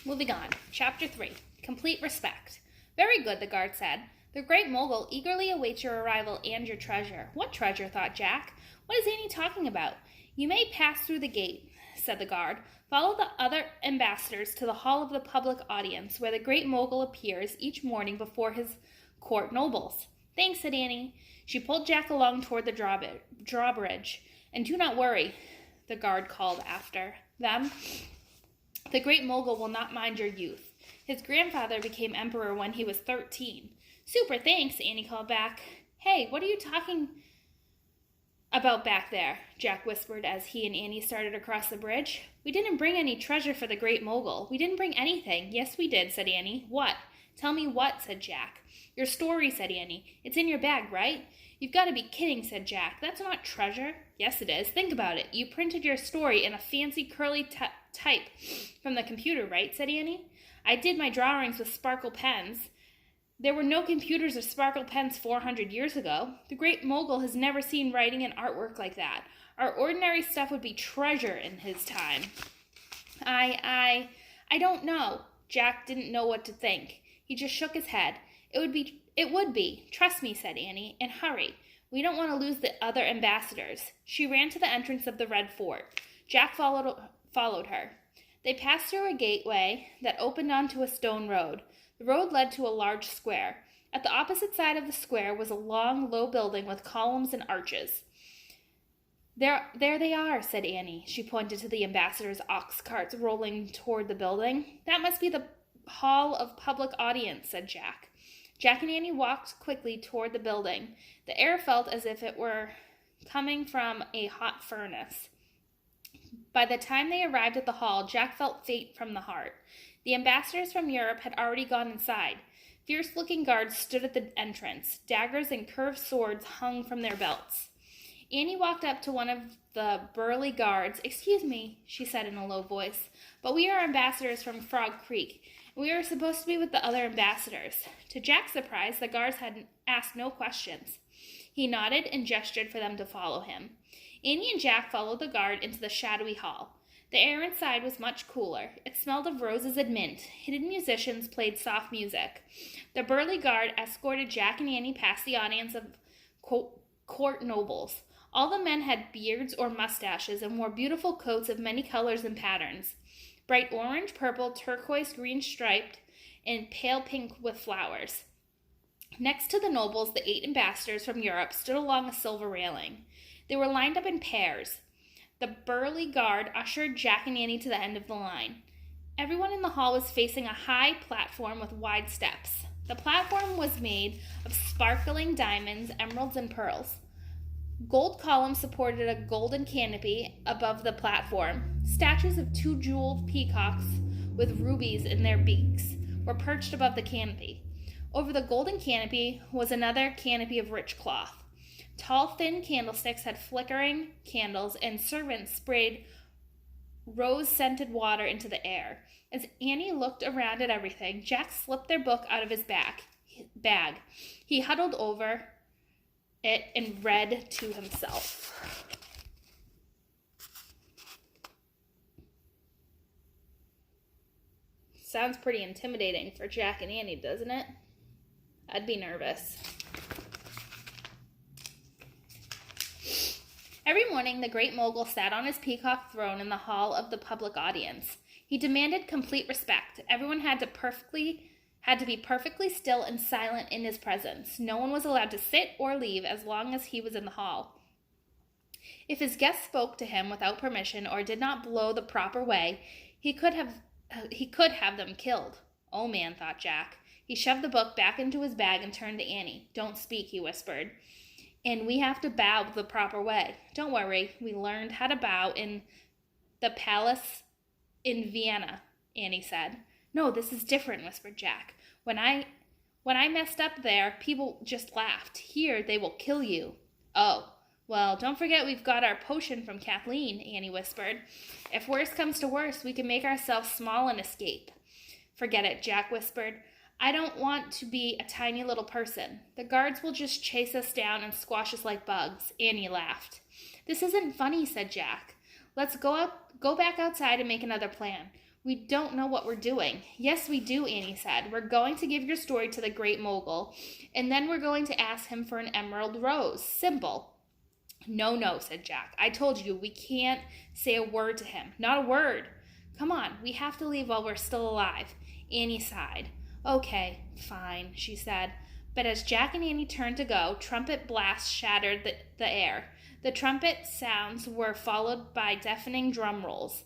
Moving on. Chapter 3. Complete respect. Very good, the guard said. The Great Mogul eagerly awaits your arrival and your treasure. What treasure, thought Jack. What is Annie talking about? You may pass through the gate, said the guard. Follow the other ambassadors to the hall of the public audience, where the Great Mogul appears each morning before his court nobles. Thanks, said Annie. She pulled Jack along toward the drawbridge. And do not worry, the guard called after them. The Great Mogul will not mind your youth. His grandfather became emperor when he was 13. Super, thanks, Annie called back. Hey, what are you talking about back there? Jack whispered as he and Annie started across the bridge. We didn't bring any treasure for the Great Mogul. We didn't bring anything. Yes, we did, said Annie. What? Tell me what, said Jack. Your story, said Annie. It's in your bag, right? You've got to be kidding, said Jack. That's not treasure. Yes, it is. Think about it. You printed your story in a fancy curly type from the computer, right, said Annie. I did my drawings with sparkle pens. There were no computers or sparkle pens 400 years ago. The Great Mogul has never seen writing and artwork like that. Our ordinary stuff would be treasure in his time. I don't know. Jack didn't know what to think. He just shook his head. It would be. Trust me, said Annie, and hurry. We don't want to lose the other ambassadors. She ran to the entrance of the Red Fort. Jack followed her. They passed through a gateway that opened onto a stone road. The road led to a large square. At the opposite side of the square was a long, low building with columns and arches. There they are, said Annie. She pointed to the ambassadors' ox carts rolling toward the building. That must be the hall of public audience, said Jack. Jack and Annie walked quickly toward the building. The air felt as if it were coming from a hot furnace. By the time they arrived at the hall, Jack felt faint from the heart. The ambassadors from Europe had already gone inside. Fierce-looking guards stood at the entrance. Daggers and curved swords hung from their belts. Annie walked up to one of the burly guards. Excuse me, she said in a low voice, but we are ambassadors from Frog Creek. We are supposed to be with the other ambassadors. To Jack's surprise, the guards had asked no questions. He nodded and gestured for them to follow him. Annie and Jack followed the guard into the shadowy hall. The air inside was much cooler. It smelled of roses and mint. Hidden musicians played soft music. The burly guard escorted Jack and Annie past the audience of court nobles. All the men had beards or mustaches and wore beautiful coats of many colors and patterns. Bright orange, purple, turquoise, green striped, and pale pink with flowers. Next to the nobles, the 8 ambassadors from Europe stood along a silver railing. They were lined up in pairs. The burly guard ushered Jack and Annie to the end of the line. Everyone in the hall was facing a high platform with wide steps. The platform was made of sparkling diamonds, emeralds, and pearls. Gold columns supported a golden canopy above the platform. Statues of 2 jeweled peacocks with rubies in their beaks were perched above the canopy. Over the golden canopy was another canopy of rich cloth. Tall, thin candlesticks had flickering candles, and servants sprayed rose-scented water into the air. As Annie looked around at everything, Jack slipped their book out of his bag. He huddled over it and read to himself. Sounds pretty intimidating for Jack and Annie, doesn't it? I'd be nervous. Every morning, the Great Mogul sat on his peacock throne in the hall of the public audience. He demanded complete respect. Everyone had to be perfectly still and silent in his presence. No one was allowed to sit or leave as long as he was in the hall. If his guests spoke to him without permission or did not blow the proper way, he could have them killed. Oh man, thought Jack. He shoved the book back into his bag and turned to Annie. Don't speak, he whispered. And we have to bow the proper way. Don't worry, we learned how to bow in the palace in Vienna, Annie said. No, this is different, whispered Jack. When I messed up there, people just laughed. Here, they will kill you. Oh, well, don't forget we've got our potion from Kathleen, Annie whispered. If worse comes to worse, we can make ourselves small and escape. Forget it, Jack whispered. I don't want to be a tiny little person. The guards will just chase us down and squash us like bugs. Annie laughed. This isn't funny, said Jack. Let's go back outside and make another plan. We don't know what we're doing. Yes, we do, Annie said. We're going to give your story to the Great Mogul, and then we're going to ask him for an emerald rose. Simple. No, no, said Jack. I told you, we can't say a word to him. Not a word. Come on, we have to leave while we're still alive. Annie sighed. Okay, fine, she said. But as Jack and Annie turned to go, trumpet blasts shattered the air. The trumpet sounds were followed by deafening drum rolls.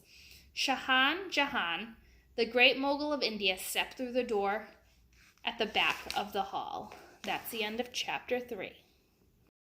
Shahan Jahan, the Great Mogul of India, stepped through the door at the back of the hall. That's the end of chapter 3.